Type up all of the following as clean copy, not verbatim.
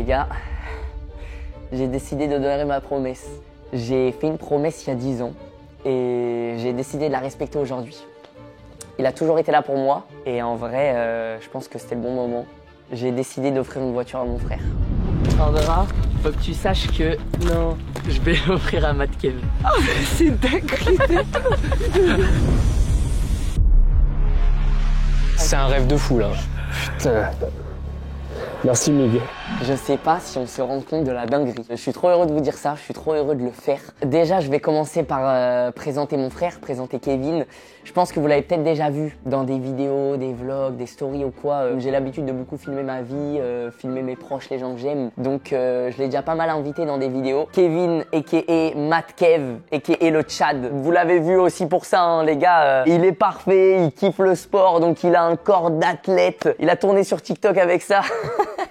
gars, j'ai décidé de donner ma promesse. J'ai fait une promesse il y a 10 ans et j'ai décidé de la respecter aujourd'hui. Il a toujours été là pour moi et en vrai, je pense que c'était le bon moment. J'ai décidé d'offrir une voiture à mon frère. Sandra, faut que tu saches que non, je vais l'offrir à Matt Kev. Oh, c'est dingue. C'est un rêve de fou là. Putain. Merci Mig. Je sais pas si on se rend compte de la dinguerie. Je suis trop heureux de vous dire ça, je suis trop heureux de le faire. Déjà, je vais commencer par présenter mon frère, présenter Kevin. Je pense que vous l'avez peut-être déjà vu dans des vidéos, des vlogs, des stories ou quoi. J'ai l'habitude de beaucoup filmer ma vie, filmer mes proches, les gens que j'aime. Donc je l'ai déjà pas mal invité dans des vidéos. Kevin, a.k.a. Matt Kev, a.k.a. le Tchad. Vous l'avez vu aussi pour ça, hein, les gars. Il est parfait, il kiffe le sport, donc il a un corps d'athlète. Il a tourné sur TikTok avec ça.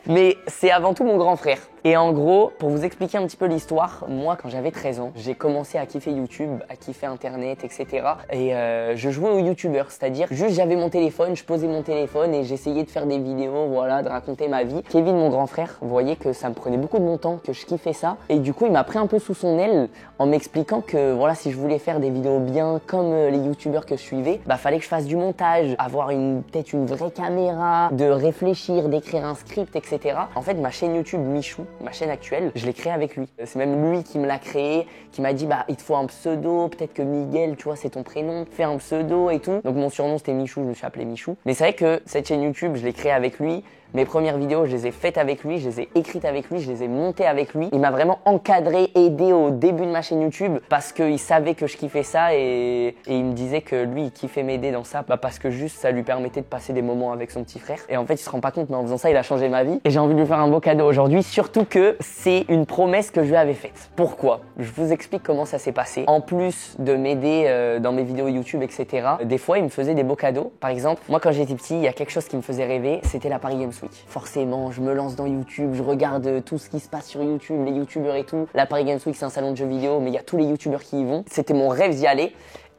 Mais c'est avant tout mon grand frère. Et en gros, pour vous expliquer un petit peu l'histoire, moi quand j'avais 13 ans, j'ai commencé à kiffer YouTube, à kiffer Internet, etc. Et je jouais aux YouTubeurs, c'est-à-dire juste j'avais mon téléphone, je posais mon téléphone et j'essayais de faire des vidéos, voilà, de raconter ma vie. Kevin, mon grand frère, vous voyez que ça me prenait beaucoup de mon temps, que je kiffais ça. Et du coup, il m'a pris un peu sous son aile en m'expliquant que voilà, si je voulais faire des vidéos bien comme les YouTubeurs que je suivais, bah fallait que je fasse du montage, avoir peut-être une vraie caméra, de réfléchir, d'écrire un script, etc. En fait, ma chaîne YouTube Michou, ma chaîne actuelle, je l'ai créée avec lui. C'est même lui qui me l'a créée, qui m'a dit bah il te faut un pseudo, peut-être que Miguel, tu vois, c'est ton prénom, fais un pseudo et tout. Donc mon surnom c'était Michou, je me suis appelé Michou. Mais c'est vrai que cette chaîne YouTube, je l'ai créée avec lui. Mes premières vidéos, je les ai faites avec lui, je les ai écrites avec lui, je les ai montées avec lui. Il m'a vraiment encadré, aidé au début de ma chaîne YouTube parce qu'il savait que je kiffais ça et il me disait que lui, il kiffait m'aider dans ça parce que juste ça lui permettait de passer des moments avec son petit frère. Et en fait, il se rend pas compte, mais en faisant ça, il a changé ma vie. Et j'ai envie de lui faire un beau cadeau aujourd'hui, surtout que c'est une promesse que je lui avais faite. Pourquoi? Je vous explique comment ça s'est passé. En plus de m'aider dans mes vidéos YouTube, etc., des fois, il me faisait des beaux cadeaux. Par exemple, moi, quand j'étais petit, il y a quelque chose qui me faisait rêver, c'était la Paris Games Week. Forcément, je me lance dans YouTube, je regarde tout ce qui se passe sur YouTube, les YouTubeurs et tout. La Paris Games Week, c'est un salon de jeux vidéo, mais il y a tous les YouTubeurs qui y vont. C'était mon rêve d'y aller.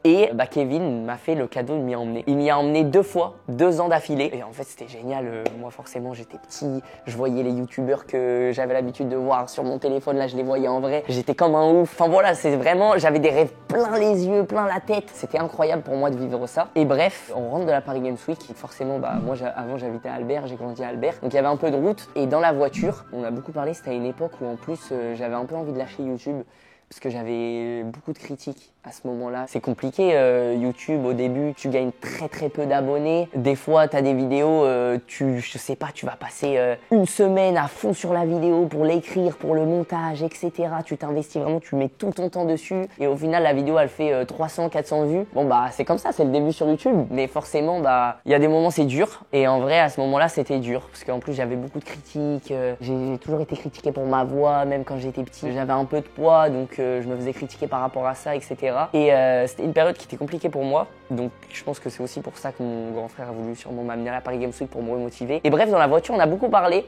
Et bah Kevin m'a fait le cadeau de m'y emmener. Il m'y a emmené 2 fois, 2 ans d'affilée. Et en fait, c'était génial. Moi, forcément, j'étais petit. Je voyais les youtubeurs que j'avais l'habitude de voir sur mon téléphone. Là, je les voyais en vrai. J'étais comme un ouf. Enfin voilà, c'est vraiment... J'avais des rêves plein les yeux, plein la tête. C'était incroyable pour moi de vivre ça. Et bref, on rentre de la Paris Games Week. Forcément, bah moi, avant, j'habitais à Albert. J'ai grandi à Albert. Donc, il y avait un peu de route. Et dans la voiture, on a beaucoup parlé. C'était à une époque où, en plus, j'avais un peu envie de lâcher YouTube. Parce que j'avais beaucoup de critiques à ce moment-là. C'est compliqué, YouTube, au début, tu gagnes très peu d'abonnés. Des fois, tu as des vidéos, je sais pas, tu vas passer une semaine à fond sur la vidéo pour l'écrire, pour le montage, etc. Tu t'investis vraiment, tu mets tout ton temps dessus. Et au final, la vidéo, elle fait 300, 400 vues. Bon, bah, c'est comme ça, c'est le début sur YouTube. Mais forcément, bah, il y a des moments, c'est dur. Et en vrai, à ce moment-là, c'était dur. Parce qu'en plus, j'avais beaucoup de critiques. J'ai toujours été critiqué pour ma voix, même quand j'étais petit. J'avais un peu de poids, donc je me faisais critiquer par rapport à ça, etc. Et c'était une période qui était compliquée pour moi, donc je pense que c'est aussi pour ça que mon grand frère a voulu sûrement m'amener à la Paris Games Week pour me remotiver. Et bref, dans la voiture, on a beaucoup parlé,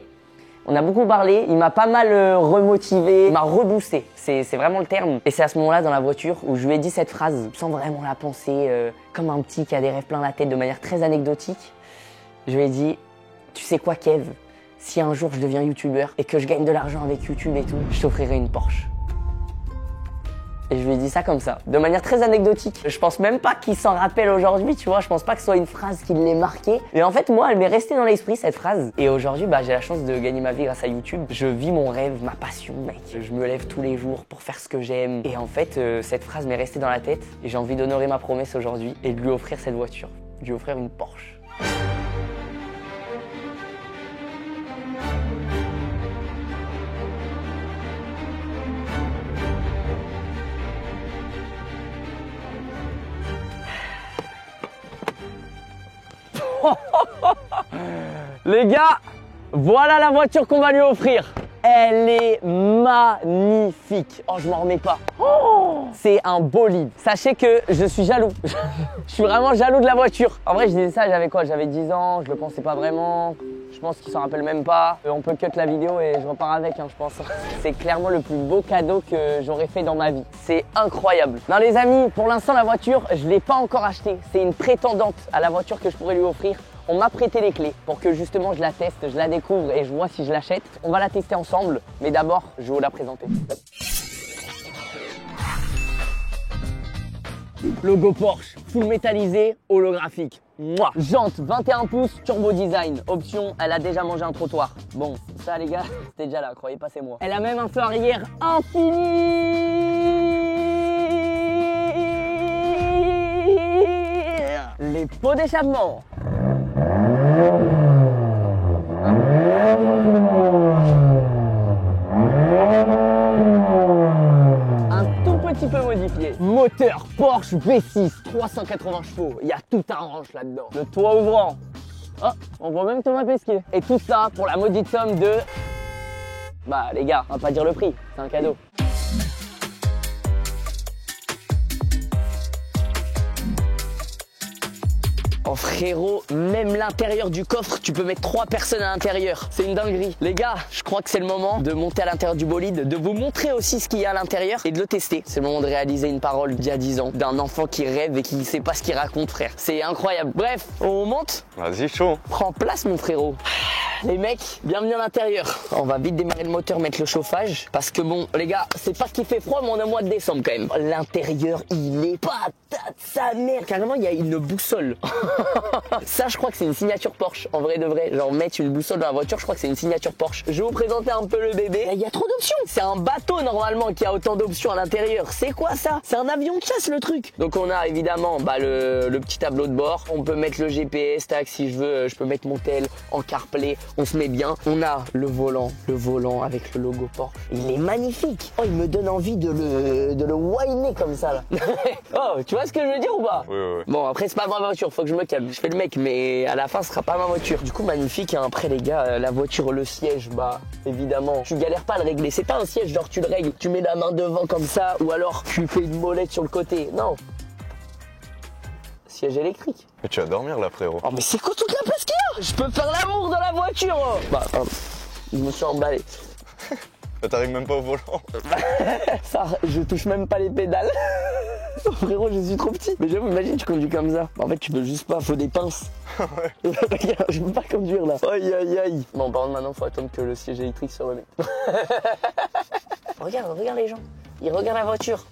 il m'a pas mal remotivé, il m'a reboosté, c'est vraiment le terme. Et c'est à ce moment-là dans la voiture où je lui ai dit cette phrase, sans vraiment la penser, comme un petit qui a des rêves plein la tête, de manière très anecdotique. Je lui ai dit, tu sais quoi Kev, si un jour je deviens youtubeur et que je gagne de l'argent avec YouTube et tout, je t'offrirai une Porsche. Et je lui ai dit ça comme ça, de manière très anecdotique. Je pense même pas qu'il s'en rappelle aujourd'hui, tu vois. Je pense pas que ce soit une phrase qui l'ait marqué. Et en fait, moi, elle m'est restée dans l'esprit, cette phrase. Et aujourd'hui, bah, j'ai la chance de gagner ma vie grâce à YouTube. Je vis mon rêve, ma passion, mec. Je me lève tous les jours pour faire ce que j'aime. Et en fait, cette phrase m'est restée dans la tête. Et j'ai envie d'honorer ma promesse aujourd'hui et de lui offrir cette voiture. De lui offrir une Porsche. Les gars, voilà la voiture qu'on va lui offrir. Elle est magnifique. Oh, je m'en remets pas. Oh, c'est un bolide. Sachez que je suis jaloux. Je suis vraiment jaloux de la voiture. En vrai, je disais ça, j'avais quoi? J'avais 10 ans, je le pensais pas vraiment. Je pense qu'il s'en rappelle même pas. On peut cut la vidéo et je repars avec, hein, je pense. C'est clairement le plus beau cadeau que j'aurais fait dans ma vie. C'est incroyable. Non les amis, pour l'instant la voiture, je l'ai pas encore achetée. C'est une prétendante à la voiture que je pourrais lui offrir. On m'a prêté les clés pour que justement je la teste, je la découvre et je vois si je l'achète. On va la tester ensemble, mais d'abord, je vais vous la présenter. Logo Porsche, full métallisé, holographique. Moi, jante 21 pouces, turbo design. Option, elle a déjà mangé un trottoir. Bon, ça les gars, c'était déjà là, croyez pas c'est moi. Elle a même un feu arrière infini. Les pots d'échappement. Petit peu modifié. Moteur Porsche V6, 380 chevaux. Il y a tout un range là-dedans. Le toit ouvrant. Oh, on voit même Thomas Pesquet. Et tout ça pour la maudite somme de... Bah les gars, on va pas dire le prix, c'est un cadeau. Oh frérot, même l'intérieur du coffre, tu peux mettre 3 personnes à l'intérieur. C'est une dinguerie. Les gars, je crois que c'est le moment de monter à l'intérieur du bolide, de vous montrer aussi ce qu'il y a à l'intérieur et de le tester. C'est le moment de réaliser une parole d'il y a 10 ans, d'un enfant qui rêve et qui ne sait pas ce qu'il raconte, frère. C'est incroyable. Bref, on monte. Vas-y, chaud. Prends place, mon frérot. Les mecs, bienvenue à l'intérieur. On va vite démarrer le moteur, mettre le chauffage. Parce que bon, les gars, c'est pas qu'il fait froid, mais on est au mois de décembre quand même. L'intérieur, il est patate sa mère. Carrément, il y a une boussole. Ça, je crois que c'est une signature Porsche. En vrai de vrai, genre mettre une boussole dans la voiture, je crois que c'est une signature Porsche. Je vais vous présenter un peu le bébé. Il y a trop d'options. C'est un bateau normalement qui a autant d'options à l'intérieur. C'est quoi ça? C'est un avion de chasse le truc. Donc on a évidemment le petit tableau de bord. On peut mettre le GPS, tac, si je veux, je peux mettre mon tel en CarPlay. On se met bien. On a le volant avec le logo Porsche. Il est magnifique. Oh, il me donne envie de le whiner comme ça là. Oh, tu vois ce que je veux dire ou pas? Oui, oui, oui. Bon, après c'est pas ma voiture, faut que je me calme. Je fais le mec, mais à la fin ce sera pas ma voiture. Du coup magnifique, hein. Après les gars, la voiture, le siège, bah évidemment, tu galères pas à le régler. C'est pas un siège genre tu le règles, tu mets la main devant comme ça, ou alors tu fais une molette sur le côté. Non. Siège électrique. Mais tu vas dormir là, frérot. Oh mais c'est quoi toute la place qu'il y a? Je peux faire l'amour dans la voiture. Oh. Bah, je me suis emballé. T'arrives même pas au volant. Ça, je touche même pas les pédales. Frérot, je suis trop petit. Mais j'avoue, imagine, tu conduis comme ça. En fait, tu peux juste pas, faut des pinces. Regarde, je peux pas conduire là. Aïe aïe aïe. Bon, par contre, maintenant, faut attendre que le siège électrique se remette. Regarde les gens. Ils regardent la voiture.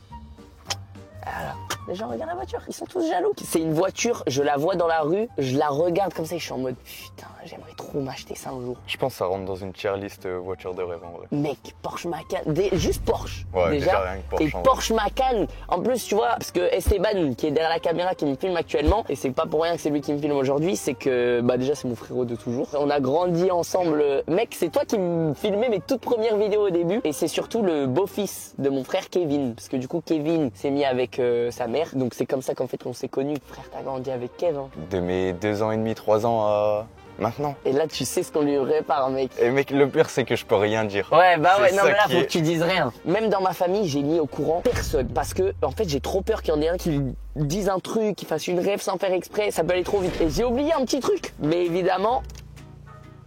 Alors, les gens regardent la voiture, ils sont tous jaloux. C'est une voiture, je la vois dans la rue, je la regarde comme ça et je suis en mode putain, j'aimerais trop m'acheter ça un jour. Je pense que ça rentre dans une tier list voiture de rêve en vrai. Mec, Porsche Macan, juste Porsche. Ouais, déjà rien que Porsche. Et Porsche Macan, en plus tu vois, parce que Esteban qui est derrière la caméra qui me filme actuellement, et c'est pas pour rien que c'est lui qui me filme aujourd'hui, c'est que bah déjà c'est mon frérot de toujours. On a grandi ensemble. Mec, c'est toi qui me filmais mes toutes premières vidéos au début, et c'est surtout le beau-fils de mon frère Kevin, parce que du coup Kevin s'est mis avec sa mère, donc c'est comme ça qu'en fait on s'est connus. Frère, t'as grandi avec Kev, hein. De mes 2 ans et demi, 3 ans à maintenant. Et là tu sais ce qu'on lui répare, mec. Et mec, le pire c'est que je peux rien dire. Ouais, bah ouais, C'est non ça mais là qui faut est- que tu dises rien. Même dans ma famille, j'ai mis au courant personne. Parce que, en fait, j'ai trop peur qu'il y en ait un qui dise un truc, qui fasse une rêve sans faire exprès, ça peut aller trop vite. Et j'ai oublié un petit truc. Mais évidemment,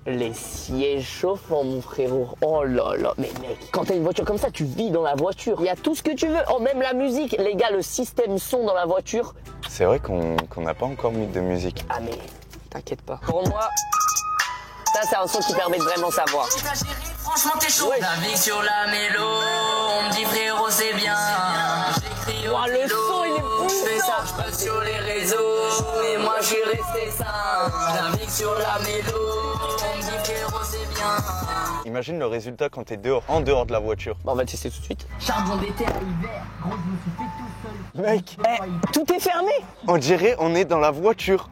les sièges chauffants, mon frérot. Oh là là, mais mec, quand t'as une voiture comme ça, tu vis dans la voiture. Il y a tout ce que tu veux. Oh, même la musique. Les gars, le système son dans la voiture. C'est vrai qu'on n'a pas encore mis de musique. Ah mais, t'inquiète pas. Pour moi, ça c'est un son qui permet de vraiment savoir. Franchement t'es chaud. Ouais. La vie sur la mélo, on me dit frérot c'est bien. J'écris au Ouah, le stylo. son, il est Je fais puissant. ça, je passe sur les réseaux. Et moi je suis resté sain. La vie sur la mélo, on me dit frérot c'est bien. Imagine le résultat quand t'es dehors, en dehors de la voiture. Bon, on va tester tout de suite. Charbon d'été à hiver. Gros je me suis fait tout seul. Mec, Tout est fermé. on dirait on est dans la voiture.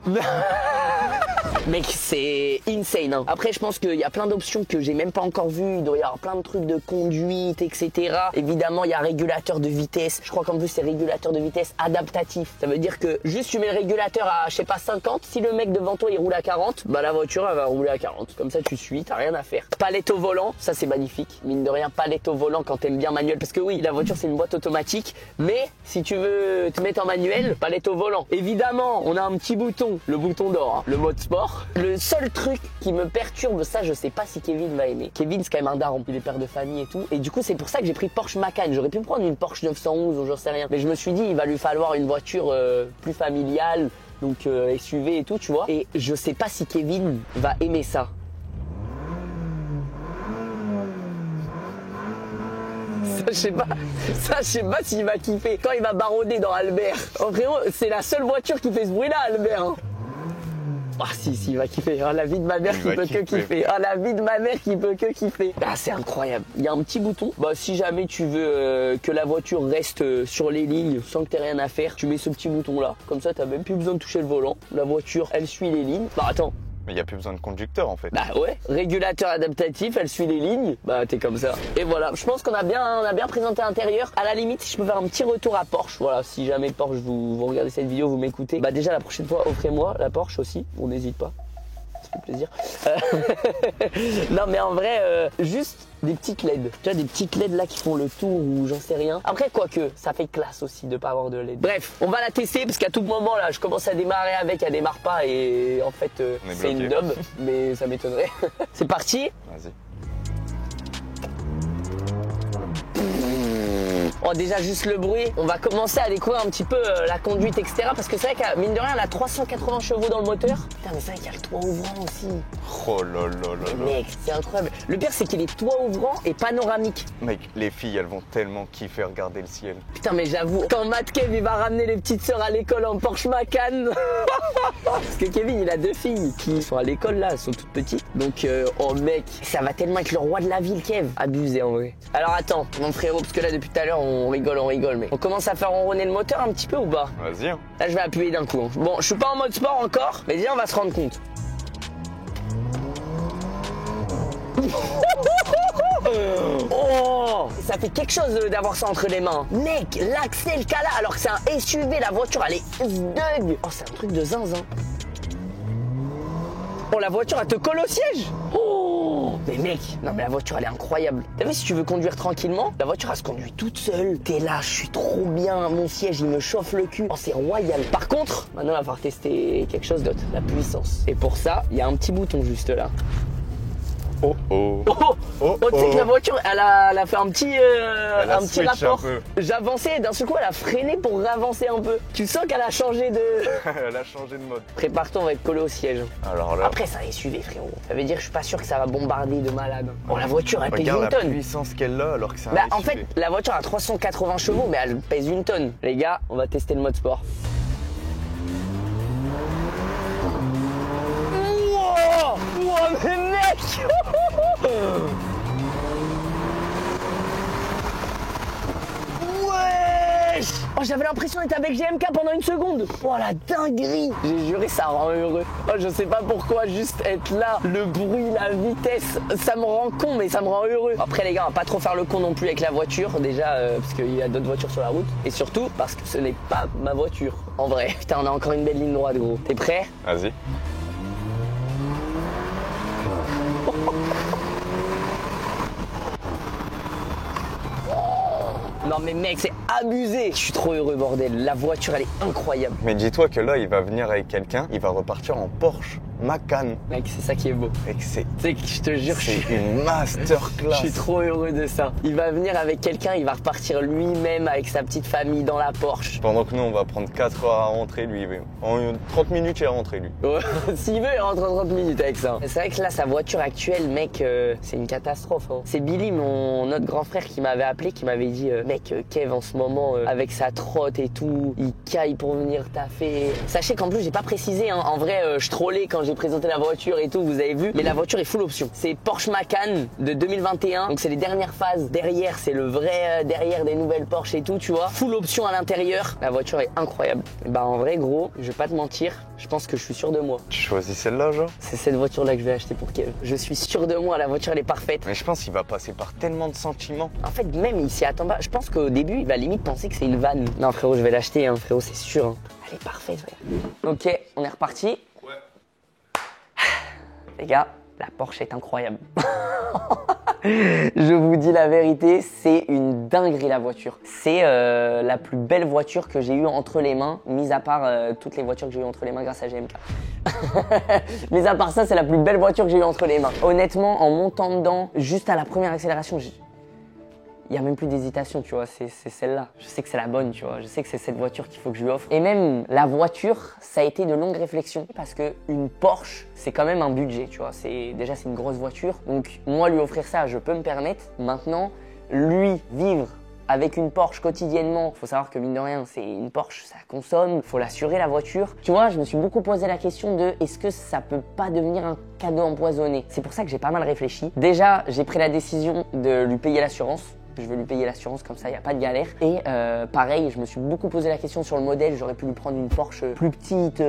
Mec, c'est insane, hein. Après, je pense qu'il y a plein d'options que j'ai même pas encore vues. Il doit y avoir plein de trucs de conduite, etc. Évidemment, il y a régulateur de vitesse. Je crois qu'en plus, c'est régulateur de vitesse adaptatif. Ça veut dire que juste tu mets le régulateur à, je sais pas, 50. Si le mec devant toi, il roule à 40, bah la voiture, elle va rouler à 40. Comme ça, tu suis, t'as rien à faire. Palette au volant, ça c'est magnifique. Mine de rien, palette au volant quand t'aimes bien manuel. Parce que oui, la voiture, c'est une boîte automatique. Mais si tu veux te mettre en manuel, palette au volant. Évidemment, on a un petit bouton, le bouton d'or, hein, le mode sport. Le seul truc qui me perturbe, ça je sais pas si Kevin va aimer. Kevin c'est quand même un daron, il est père de famille et tout. Et du coup c'est pour ça que j'ai pris Porsche Macan. J'aurais pu me prendre une Porsche 911 ou j'en sais rien. Mais je me suis dit il va lui falloir une voiture plus familiale donc SUV et tout, tu vois. Et je sais pas si Kevin va aimer ça. Ça, je sais pas s'il va kiffer. Quand il va baronner dans Albert. Oh frérot, c'est la seule voiture qui fait ce bruit-là, Albert. Hein. Ah si, il va kiffer. Oh, la vie de ma mère qui peut que kiffer. Oh, la vie de ma mère qui peut que kiffer. Ah, c'est incroyable. Il y a un petit bouton. Bah, si jamais tu veux que la voiture reste sur les lignes sans que t'aies rien à faire, tu mets ce petit bouton-là. Comme ça, t'as même plus besoin de toucher le volant. La voiture, elle suit les lignes. Bah, attends. Mais il n'y a plus besoin de conducteur en fait. Bah ouais, régulateur adaptatif, elle suit les lignes, bah t'es comme ça. Et voilà, je pense qu'on a bien présenté l'intérieur. À la limite, si je peux faire un petit retour à Porsche, voilà, si jamais Porsche vous regardez cette vidéo, vous m'écoutez, bah déjà la prochaine fois, offrez-moi la Porsche aussi, on n'hésite pas. Ça fait plaisir. Non mais en vrai, juste des petites LED. Tu vois, des petites LED là qui font le tour ou j'en sais rien. Après, quoique, ça fait classe aussi de pas avoir de LED. Bref, on va la tester parce qu'à tout moment là, je commence à démarrer avec, elle démarre pas et en fait, c'est une dub, mais ça m'étonnerait. C'est parti. Vas-y. Oh, déjà juste le bruit, on va commencer à découvrir un petit peu la conduite etc. Parce que c'est vrai qu'à mine de rien elle a 380 chevaux dans le moteur. Putain mais c'est vrai qu'il y a le toit ouvrant aussi. Oh là là là là. Mec c'est incroyable. Le pire c'est qu'il est toit ouvrant et panoramique. Mec, les filles elles vont tellement kiffer regarder le ciel. Putain mais j'avoue, quand Matt Kev il va ramener les petites sœurs à l'école en Porsche Macan. Parce que Kevin il a 2 filles qui sont à l'école là, elles sont toutes petites. Donc oh mec, ça va tellement être le roi de la ville Kev. Abusé en vrai. Alors attends mon frérot, parce que là depuis tout à l'heure on rigole, mais on commence à faire ronronner le moteur un petit peu ou pas? Vas-y. Hein. Là, je vais appuyer d'un coup. Bon, je suis pas en mode sport encore, mais déjà, on va se rendre compte. Oh, ça fait quelque chose d'avoir ça entre les mains. Mec, l'accès, le cala, alors que c'est un SUV, la voiture, elle est dingue. Oh, c'est un truc de zinzin. Oh, la voiture, elle te colle au siège. Oh, mais mec, non mais la voiture, elle est incroyable. T'as vu, si tu veux conduire tranquillement, la voiture, elle se conduit toute seule. T'es là, je suis trop bien. Mon siège, il me chauffe le cul. Oh, c'est royal. Par contre, maintenant, on va falloir tester quelque chose d'autre, la puissance. Et pour ça, il y a un petit bouton juste là. Oh oh. Tu sais que la voiture, elle a fait un petit rapport. Un J'avançais, d'un seul coup, elle a freiné pour réavancer un peu. Tu sens qu'elle a changé de... Elle a changé de mode. Prépare-toi, on va être collé au siège. Alors là... Après, c'est un SUV, frérot. Ça veut dire que je suis pas sûr que ça va bombarder de malade. Oh, la voiture, elle pèse une Regarde tonne. la puissance qu'elle a alors que c'est un En SUV. fait, la voiture a 380 chevaux, mais elle pèse une tonne. Les gars, on va tester le mode sport. Wow, mais mec. Wesh. Oh, j'avais l'impression d'être avec GMK pendant une seconde. Oh, la dinguerie. J'ai juré, ça rend heureux. Oh, je sais pas pourquoi, juste être là, le bruit, la vitesse, ça me rend con, mais ça me rend heureux. Après, les gars, on va pas trop faire le con non plus avec la voiture, déjà, parce qu'il y a d'autres voitures sur la route. Et surtout, parce que ce n'est pas ma voiture, en vrai. Putain, on a encore une belle ligne droite, gros. T'es prêt? Vas-y. Non mais mec, c'est abusé. Je suis trop heureux, bordel. La voiture, elle est incroyable. Mais dis-toi que là, il va venir avec quelqu'un, il va repartir en Porsche Macan. Mec, c'est ça qui est beau. Mec, c'est Tu sais que je te jure, une masterclass. je suis trop heureux de ça. Il va venir avec quelqu'un, il va repartir lui-même avec sa petite famille dans la Porsche. Pendant que nous, on va prendre 4 heures à rentrer, lui. En 30 minutes, il est rentré, lui. S'il veut, il rentre en 30 minutes avec ça. C'est vrai que là, sa voiture actuelle, mec, c'est une catastrophe. Hein. C'est Billy, mon autre grand frère, qui m'avait appelé, qui m'avait dit mec, Kev, en ce moment, avec sa trotte et tout, il caille pour venir taffer. Sachez qu'en plus, j'ai pas précisé, hein. En vrai, je trollais quand j'ai présenté la voiture et tout, vous avez vu. Mais la voiture est full option. C'est Porsche Macan de 2021. Donc, c'est les dernières phases. Derrière, c'est le vrai derrière des nouvelles Porsche et tout, tu vois. Full option à l'intérieur. La voiture est incroyable. Bah, en vrai, gros, je vais pas te mentir, je pense que je suis sûr de moi. Tu choisis celle-là, genre? C'est cette voiture-là que je vais acheter pour Kev. Je suis sûr de moi, la voiture, elle est parfaite. Mais je pense qu'il va passer par tellement de sentiments. En fait, même il s'y attend pas. Je pense qu'au début, il va limite penser que c'est une vanne. Non, frérot, je vais l'acheter, hein, frérot, c'est sûr. Hein. Elle est parfaite, frère. Ok, on est reparti. Ouais. Les gars, la Porsche est incroyable. Je vous dis la vérité, c'est une dinguerie la voiture. C'est la plus belle voiture que j'ai eue entre les mains, mis à part toutes les voitures que j'ai eues entre les mains grâce à GMK. Mis à part ça, c'est la plus belle voiture que j'ai eue entre les mains. Honnêtement, en montant dedans, juste à la première accélération, il n'y a même plus d'hésitation, tu vois, c'est celle-là. Je sais que c'est la bonne, tu vois, je sais que c'est cette voiture qu'il faut que je lui offre. Et même la voiture, ça a été de longues réflexions parce qu'une Porsche, c'est quand même un budget, tu vois. Déjà, c'est une grosse voiture. Donc, moi, lui offrir ça, je peux me permettre. Maintenant, lui, vivre avec une Porsche quotidiennement, faut savoir que mine de rien, c'est une Porsche, ça consomme, faut l'assurer la voiture. Tu vois, je me suis beaucoup posé la question de est-ce que ça peut pas devenir un cadeau empoisonné? C'est pour ça que j'ai pas mal réfléchi. Déjà, j'ai pris la décision de lui payer l'assurance. Je vais lui payer l'assurance, comme ça il n'y a pas de galère. Et pareil, je me suis beaucoup posé la question sur le modèle. J'aurais pu lui prendre une Porsche plus petite,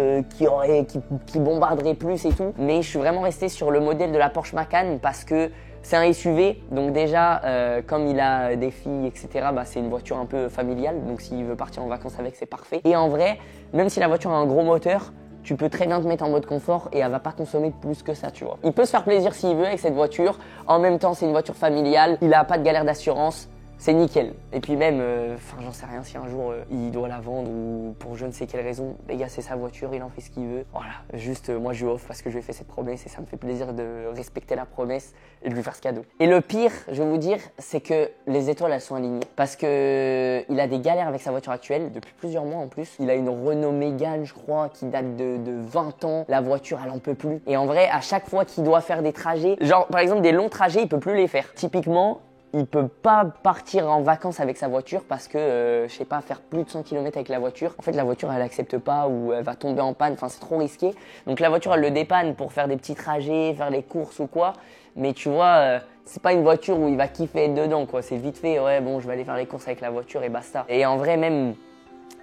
qui bombarderait plus et tout. Mais je suis vraiment resté sur le modèle de la Porsche Macan parce que c'est un SUV. Donc déjà, comme il a des filles, etc., bah, c'est une voiture un peu familiale. Donc s'il veut partir en vacances avec, c'est parfait. Et en vrai, même si la voiture a un gros moteur, tu peux très bien te mettre en mode confort et elle va pas consommer plus que ça, tu vois. Il peut se faire plaisir s'il veut avec cette voiture. En même temps, c'est une voiture familiale. Il a pas de galère d'assurance. C'est nickel. Et puis même, j'en sais rien, si un jour il doit la vendre ou pour je ne sais quelle raison, les gars, c'est sa voiture, il en fait ce qu'il veut. Voilà, juste moi je lui offre parce que je lui ai fait cette promesse et ça me fait plaisir de respecter la promesse et de lui faire ce cadeau. Et le pire, je vais vous dire, c'est que les étoiles elles sont alignées parce que il a des galères avec sa voiture actuelle depuis plusieurs mois en plus. Il a une Renault Mégane, je crois, qui date de 20 ans. La voiture, elle en peut plus. Et en vrai, à chaque fois qu'il doit faire des trajets, genre par exemple des longs trajets, il peut plus les faire. Typiquement, il peut pas partir en vacances avec sa voiture parce que, je sais pas, faire plus de 100 km avec la voiture. En fait, la voiture, elle accepte pas ou elle va tomber en panne. Enfin, c'est trop risqué. Donc, la voiture, elle le dépanne pour faire des petits trajets, faire les courses ou quoi. Mais tu vois, c'est pas une voiture où il va kiffer être dedans, quoi. C'est vite fait, ouais, bon, je vais aller faire les courses avec la voiture et basta. Et en vrai, même,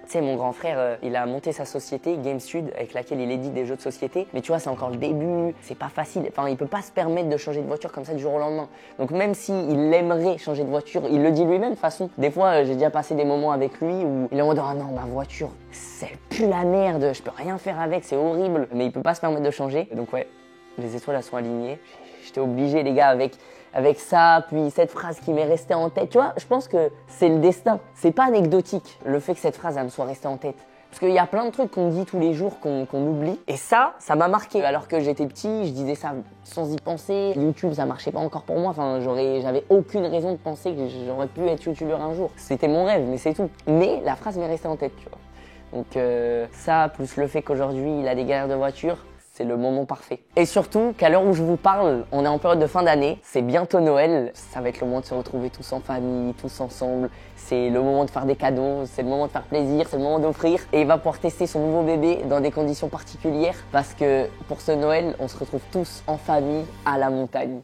tu sais, mon grand frère, il a monté sa société, Game Sud, avec laquelle il édite des jeux de société. Mais tu vois, c'est encore le début, c'est pas facile. Enfin, il peut pas se permettre de changer de voiture comme ça du jour au lendemain. Donc même s'il aimerait changer de voiture, il le dit lui-même de toute façon. Des fois, j'ai déjà passé des moments avec lui où il est en mode « Ah non, ma voiture, c'est plus la merde, je peux rien faire avec, c'est horrible. » Mais il peut pas se permettre de changer. Donc ouais, les étoiles, elles sont alignées. J'étais obligé, les gars, avec ça, puis cette phrase qui m'est restée en tête. Tu vois, je pense que c'est le destin. C'est pas anecdotique, le fait que cette phrase, elle me soit restée en tête. Parce qu'il y a plein de trucs qu'on dit tous les jours, qu'on oublie. Et ça m'a marqué. Alors que j'étais petit, je disais ça sans y penser. YouTube, ça marchait pas encore pour moi. Enfin, j'avais aucune raison de penser que j'aurais pu être youtubeur un jour. C'était mon rêve, mais c'est tout. Mais la phrase m'est restée en tête, tu vois. Donc ça, plus le fait qu'aujourd'hui, il a des galères de voiture, c'est le moment parfait. Et surtout qu'à l'heure où je vous parle, on est en période de fin d'année, c'est bientôt Noël, ça va être le moment de se retrouver tous en famille, tous ensemble, c'est le moment de faire des cadeaux, c'est le moment de faire plaisir, c'est le moment d'offrir. Et il va pouvoir tester son nouveau bébé dans des conditions particulières parce que pour ce Noël, on se retrouve tous en famille à la montagne.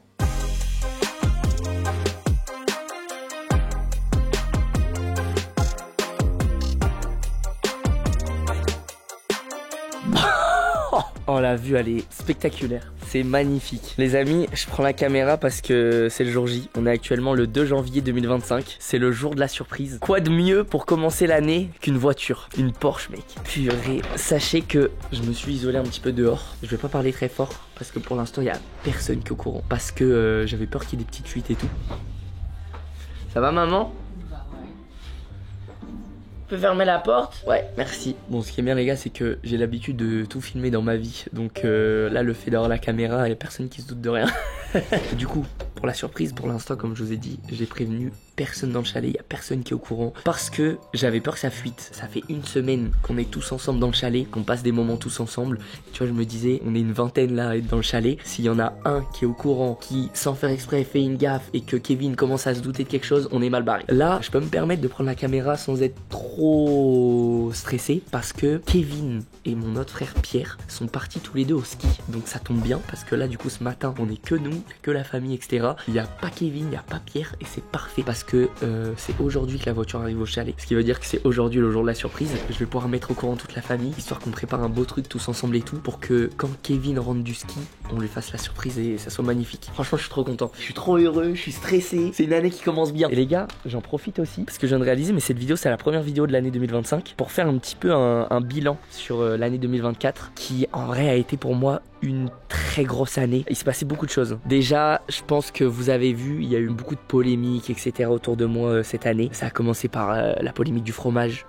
Oh, la vue, elle est spectaculaire. C'est magnifique. Les amis, je prends la caméra parce que c'est le jour J. On est actuellement le 2 janvier 2025. C'est le jour de la surprise. Quoi de mieux pour commencer l'année qu'une voiture? Une Porsche, mec. Purée. Sachez que je me suis isolé un petit peu dehors. Je vais pas parler très fort parce que pour l'instant, il y a personne qui est au courant. Parce que j'avais peur qu'il y ait des petites fuites et tout. Ça va, maman? Tu peux fermer la porte? Ouais, merci. Bon, ce qui est bien les gars, c'est que j'ai l'habitude de tout filmer dans ma vie. Donc là, le fait d'avoir la caméra, il n'y a personne qui se doute de rien. Du coup, pour la surprise, pour l'instant, comme je vous ai dit, j'ai prévenu personne dans le chalet, il n'y a personne qui est au courant. Parce que j'avais peur que ça fuite. Ça fait une semaine qu'on est tous ensemble dans le chalet, qu'on passe des moments tous ensemble. Et tu vois, je me disais, on est une vingtaine là à être dans le chalet. S'il y en a un qui est au courant, qui sans faire exprès fait une gaffe et que Kevin commence à se douter de quelque chose, on est mal barré. Là, je peux me permettre de prendre la caméra sans être trop stressé parce que Kevin et mon autre frère Pierre sont partis tous les deux au ski. Donc ça tombe bien parce que là, du coup, ce matin, on est que nous, que la famille, etc. Il n'y a pas Kevin, il n'y a pas Pierre et c'est parfait parce que c'est aujourd'hui que la voiture arrive au chalet. Ce qui veut dire que c'est aujourd'hui le jour de la surprise. Je vais pouvoir mettre au courant toute la famille, histoire qu'on prépare un beau truc tous ensemble et tout, pour que quand Kevin rentre du ski, on lui fasse la surprise et ça soit magnifique. Franchement, je suis trop content. Je suis trop heureux, je suis stressé. C'est une année qui commence bien. Et les gars, j'en profite aussi, parce que je viens de réaliser, mais cette vidéo, c'est la première vidéo de l'année 2025, pour faire un petit peu un bilan sur l'année 2024, qui en vrai a été pour moi une très grosse année. Il s'est passé beaucoup de choses. Déjà, je pense que vous avez vu, il y a eu beaucoup de polémiques, etc. autour de moi cette année. Ça a commencé par la polémique du fromage.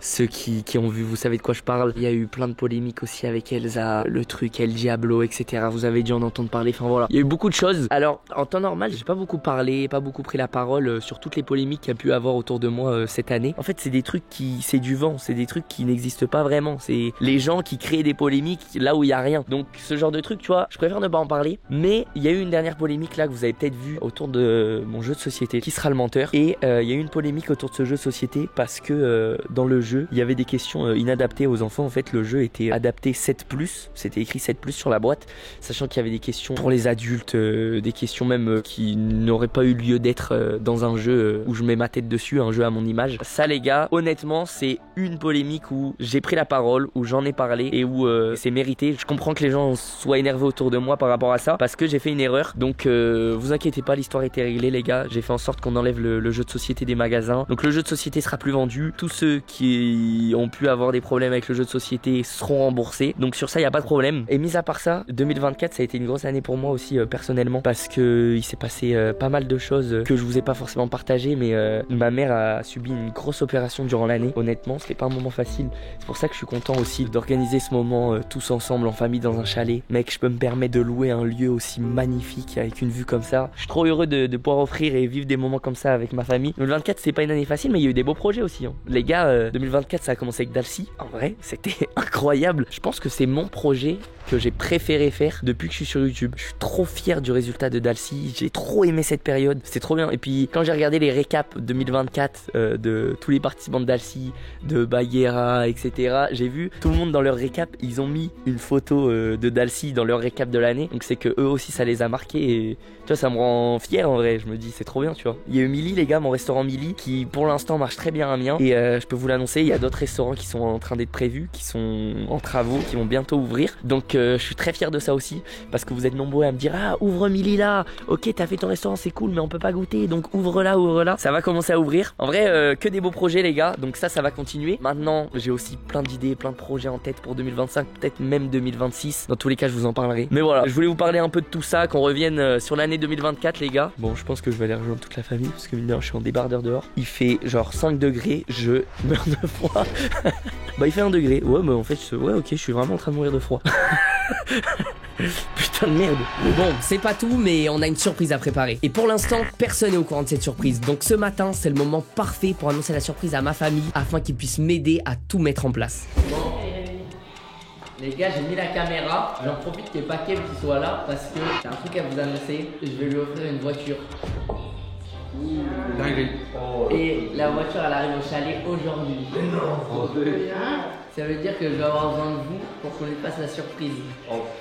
Ceux qui ont vu, vous savez de quoi je parle. Il y a eu plein de polémiques aussi avec Elsa, le truc El Diablo, etc. Vous avez dû en entendre parler, enfin voilà. Il y a eu beaucoup de choses. Alors, en temps normal, j'ai pas beaucoup parlé, pas beaucoup pris la parole sur toutes les polémiques qu'il y a pu avoir autour de moi cette année. En fait, c'est des trucs c'est du vent, c'est des trucs qui n'existent pas vraiment. C'est les gens qui créent des polémiques là où il y a rien. Donc, ce genre de truc, tu vois, je préfère ne pas en parler. Mais il y a eu une dernière polémique là que vous avez peut-être vu autour de mon jeu de société, Qui sera le menteur. Et il y a eu une polémique autour de ce jeu de société parce que dans le jeu, il y avait des questions inadaptées aux enfants. En fait, le jeu était adapté 7+, c'était écrit 7+ sur la boîte, sachant qu'il y avait des questions pour les adultes, des questions même qui n'auraient pas eu lieu d'être dans un jeu où je mets ma tête dessus, un jeu à mon image. Ça les gars, honnêtement, c'est une polémique où j'ai pris la parole, où j'en ai parlé et où c'est mérité. Je comprends que les gens soient énervés autour de moi par rapport à ça, parce que j'ai fait une erreur. Donc vous inquiétez pas, l'histoire était réglée les gars. J'ai fait en sorte qu'on enlève le jeu de société des magasins. Donc le jeu de société sera plus vendu. Tous ceux qui ont pu avoir des problèmes avec le jeu de société seront remboursés. Donc sur ça, il n'y a pas de problème. Et mis à part ça, 2024, ça a été une grosse année pour moi aussi personnellement, parce que il s'est passé pas mal de choses que je vous ai pas forcément partagé, mais ma mère a subi une grosse opération durant l'année. Honnêtement, c'était pas un moment facile. C'est pour ça que je suis content aussi d'organiser ce moment tous ensemble en famille dans un chalet. Mec, je peux me permettre de louer un lieu aussi magnifique avec une vue comme ça. Je suis trop heureux de pouvoir offrir et vivre des moments comme ça avec ma famille. 2024, c'est pas une année facile, mais il y a eu des beaux projets aussi. Les gars, 2024, ça a commencé avec Dalcy. En vrai, c'était incroyable. Je pense que c'est mon projet que j'ai préféré faire depuis que je suis sur YouTube. Je suis trop fier du résultat de Dalcy. J'ai trop aimé cette période. C'était trop bien. Et puis, quand j'ai regardé les récaps 2024 de tous les participants de Dalcy, de Baguera, etc., j'ai vu tout le monde dans leur récap, ils ont mis une photo de Dalcy dans leur récap de l'année. Donc, c'est que eux aussi, ça les a marqués. Et tu vois, ça me rend fier en vrai. Je me dis, c'est trop bien, tu vois. Il y a eu Milly, les gars, mon restaurant Milly, qui pour l'instant marche très bien à Amiens. Et je peux vous l'annoncer, il y a d'autres restaurants qui sont en train d'être prévus, qui sont en travaux, qui vont bientôt ouvrir. Donc je suis très fier de ça aussi, parce que vous êtes nombreux à me dire ah, ouvre Milly là, ok t'as fait ton restaurant, c'est cool, mais on peut pas goûter, donc ouvre là. Ça va commencer à ouvrir. En vrai, que des beaux projets les gars, donc ça va continuer. Maintenant j'ai aussi plein d'idées, plein de projets en tête pour 2025, peut-être même 2026. Dans tous les cas je vous en parlerai. Mais voilà, je voulais vous parler un peu de tout ça, qu'on revienne sur l'année 2024 les gars. Bon, je pense que je vais aller rejoindre toute la famille, parce que mine je suis en débardeur dehors. Il fait genre 5 degrés, je meurs de froid. Bah il fait 1 degré, ouais mais en fait ouais ok, je suis vraiment en train de mourir de froid. Putain de merde. Bon, c'est pas tout, mais on a une surprise à préparer. Et pour l'instant, personne n'est au courant de cette surprise. Donc ce matin, c'est le moment parfait pour annoncer la surprise à ma famille, afin qu'ils puissent m'aider à tout mettre en place. Bon, les gars, j'ai mis la caméra. J'en profite qu'il n'y ait pas Kev qui soit là, parce que j'ai un truc à vous annoncer. Je vais lui offrir une voiture. Et la voiture elle arrive au chalet aujourd'hui. Ça veut dire que je vais avoir besoin de vous pour qu'on lui fasse la surprise.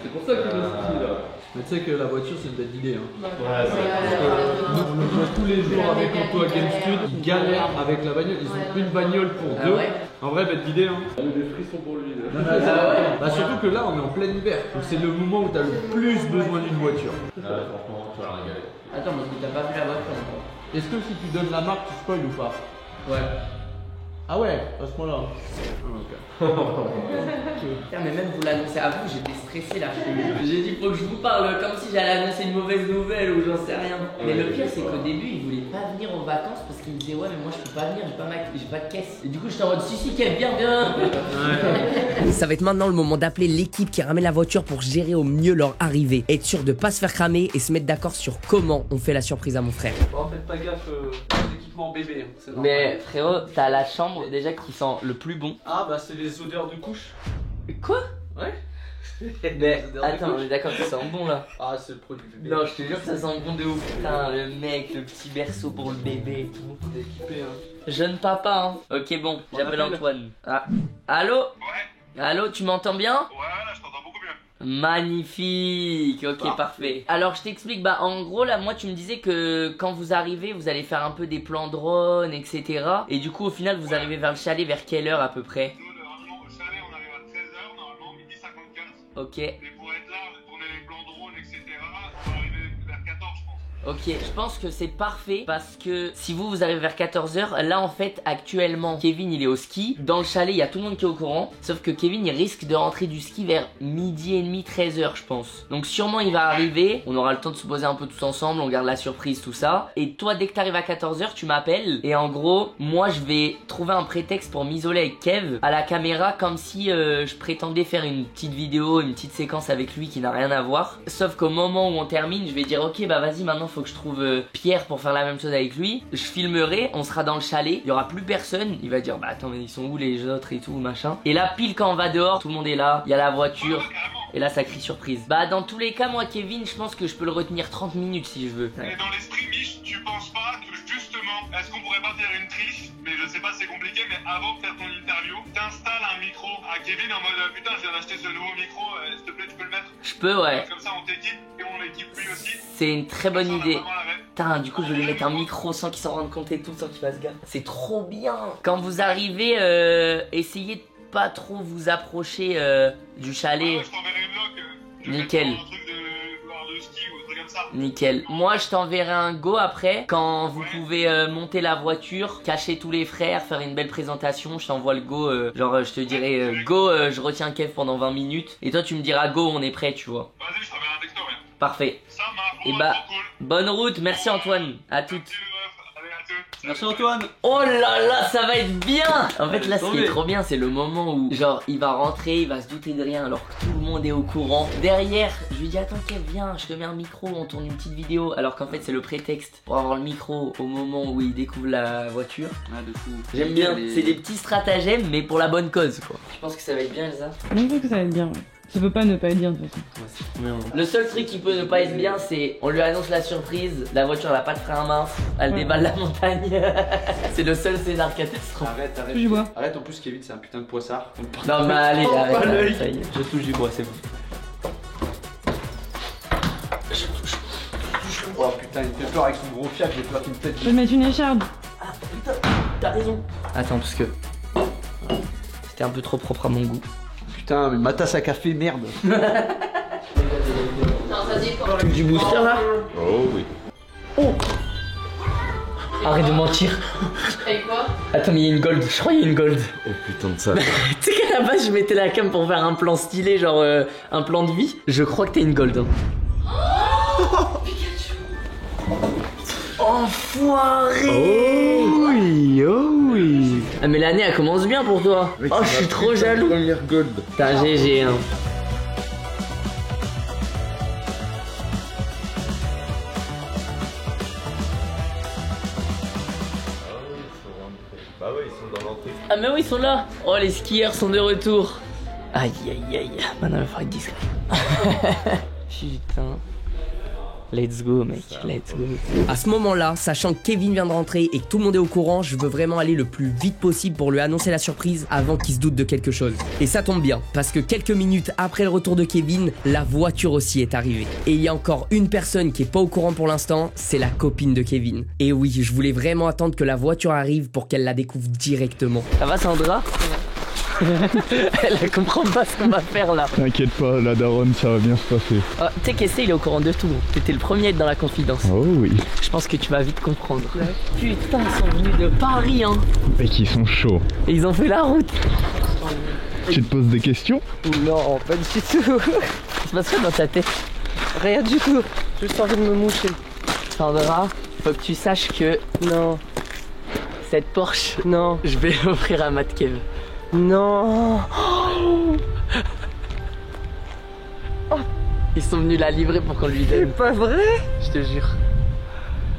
C'est pour ça que je me suis là. Mais tu sais que la voiture c'est une bête d'idée hein. On le voit tous les jours avec Anto à GameStud, ils galèrent avec la bagnole, ils ont une bagnole pour deux. Ouais. En vrai bête d'idée hein. Des frissons pour lui. Bah surtout que là on est en plein hiver, donc c'est le moment où t'as le plus besoin d'une voiture. Franchement, tu vas la régaler. Attends, parce que t'as pas vu la voiture encore. Est-ce que si tu donnes la marque, tu spoil ou pas? Ouais. Ah ouais, à ce point-là. Putain, mais même vous l'annoncez à vous, j'étais stressé là. J'ai dit faut que je vous parle comme si j'allais annoncer une mauvaise nouvelle ou j'en sais rien. Mais le pire c'est qu'au début il voulait pas venir aux vacances parce qu'il me disait ouais mais moi je peux pas venir, j'ai pas de caisse. Et du coup j'étais en mode si Kev viens. Ça va être maintenant le moment d'appeler l'équipe qui ramène la voiture pour gérer au mieux leur arrivée, être sûr de pas se faire cramer et se mettre d'accord sur comment on fait la surprise à mon frère. Bon, faites pas gaffe aux équipements bébé. Hein, c'est normal. Mais frérot, t'as la chambre déjà qui sent le plus bon. Ah bah c'est les odeurs de couche. Quoi? Ouais. Mais attends, on est d'accord que ça sent bon là. Ah c'est le produit bébé. Non, je te jure que ça sent bon de ouf. Putain, le mec, le petit berceau pour le bébé et tout. T'es équipé hein. Jeune papa, hein. Ok, bon, j'appelle Antoine. Ah. Allô? Ouais. Allô, tu m'entends bien? Ouais, là je t'entends beaucoup mieux. Magnifique, ok, parfait. Alors je t'explique, bah en gros là, moi tu me disais que quand vous arrivez, vous allez faire un peu des plans drone, etc. Et du coup au final vous arrivez vers le chalet vers quelle heure à peu près? Nous, normalement, au chalet, on arrive à 13h, normalement, midi 54. Ok. Mais pour être là, tourner les plans drone, etc., on va arriver vers 14, je pense. Ok, je pense que c'est parfait parce que si vous arrivez vers 14h, là en fait actuellement Kevin il est au ski. Dans le chalet il y a tout le monde qui est au courant. Sauf que Kevin il risque de rentrer du ski vers midi et demi, 13h je pense. Donc sûrement il va arriver, on aura le temps de se poser un peu tous ensemble, on garde la surprise tout ça. Et toi dès que t'arrives à 14h tu m'appelles. Et en gros moi je vais trouver un prétexte pour m'isoler avec Kev à la caméra comme si je prétendais faire une petite vidéo, une petite séquence avec lui qui n'a rien à voir. Sauf qu'au moment où on termine je vais dire ok bah vas-y maintenant faut que je trouve Pierre pour faire la même chose avec lui. Je filmerai, on sera dans le chalet, il y aura plus personne. Il va dire bah attends mais ils sont où les autres et tout machin. Et là pile quand on va dehors, tout le monde est là, il y a la voiture. Et là ça crie surprise. Bah dans tous les cas moi Kevin je pense que je peux le retenir 30 minutes si je veux. Ouais. Et dans l'esprit Mich, tu penses pas que justement, est-ce qu'on pourrait pas faire une triche? Mais je sais pas c'est compliqué, mais avant de faire ton interview, t'installes un micro à Kevin en mode putain je viens d'acheter ce nouveau micro, s'il te plaît tu peux le mettre? Je peux ouais. Comme ça on t'équipe et on l'équipe lui aussi. C'est une très bonne idée. Putain, du coup je vais lui mettre un micro sans qu'il s'en rende compte et tout, sans qu'il fasse gaffe. C'est trop bien. Quand vous arrivez, essayez de pas trop vous approcher du chalet. Je t'enverrai une loc. Nickel. Un truc de ski ou un truc comme ça. Nickel. Moi je t'enverrai un go après. Quand vous pouvez monter la voiture, cacher tous les frères, faire une belle présentation, je t'envoie le go. Genre je te dirai go, je retiens Kev pendant 20 minutes. Et toi tu me diras go, on est prêt, tu vois. Vas-y, je t'enverrai un texto, ouais. Parfait. Ça marche. Et bah, bonne route, merci Antoine. À toutes. Merci Antoine. Oh là là, ça va être bien. En fait là ce qui est trop bien c'est le moment où genre il va rentrer, il va se douter de rien alors que tout le monde est au courant. Derrière je lui dis attends Kev viens, je te mets un micro, on tourne une petite vidéo. Alors qu'en fait c'est le prétexte pour avoir le micro au moment où il découvre la voiture. Ah de fou. J'aime bien, c'est des petits stratagèmes mais pour la bonne cause quoi. Je pense que ça va être bien Elsa. Je pense que ça va être bien, ouais. Ça peut pas ne pas être bien de toute façon. Le seul truc qui peut ne pas être bien c'est on lui annonce la surprise, la voiture elle a pas de frein à main, elle déballe la montagne. C'est le seul scénar catastrophe. Arrête, arrête. Je vois. Arrête, en plus Kevin c'est un putain de poissard. Non mais allez, arrête, ça y est. Je touche du bois, c'est bon. Oh putain, il me fait peur avec son gros fiac, j'ai peur qu'il me pète. Je vais mettre une écharde. Ah putain, t'as raison. Attends parce que c'était un peu trop propre à mon goût. Putain, mais ma tasse à café, merde. Non, ça dépend. Du booster là? Oh oui. Oh! Arrête de mentir. Et quoi? Attends, mais il y a une gold. Je crois qu'il y a une gold. Oh putain de ça. Tu sais qu'à la base, je mettais la cam pour faire un plan stylé, genre un plan de vie. Je crois que t'es une gold. Hein. Oh Pikachu. Enfoiré! Oh oui, oh oui. Ah, mais l'année elle commence bien pour toi. Oh, je suis trop jaloux. Première gold. T'as GG, hein. Bah ouais, ils sont dans l'entrée. Ah, mais oui, ils sont là. Oh, les skieurs sont de retour. Aïe, aïe, aïe. Maintenant, il va falloir être discret. Putain. Let's go mec, let's go. À ce moment-là, sachant que Kevin vient de rentrer et que tout le monde est au courant, je veux vraiment aller le plus vite possible pour lui annoncer la surprise avant qu'il se doute de quelque chose. Et ça tombe bien, parce que quelques minutes après le retour de Kevin, la voiture aussi est arrivée. Et il y a encore une personne qui est pas au courant pour l'instant, c'est la copine de Kevin. Et oui, je voulais vraiment attendre que la voiture arrive pour qu'elle la découvre directement. Ça va Sandra? Elle comprend pas ce qu'on va faire là. T'inquiète pas, la daronne, ça va bien se passer. Oh, tu sais qu'Essay il est au courant de tout. T'étais le premier à être dans la confidence. Oh oui. Je pense que tu vas vite comprendre. Putain, ils sont venus de Paris, hein. Mec, ils sont chauds. Et ils ont fait la route. Tu te poses des questions? Non, pas du tout. Il se passe quoi dans ta tête? Rien du tout. J'ai juste envie de me moucher. Sandra, faut que tu saches que... Non. Cette Porsche, non. Je vais l'offrir à Matt Kev. Non. Oh. Ils sont venus la livrer pour qu'on lui donne. C'est pas vrai? Je te jure.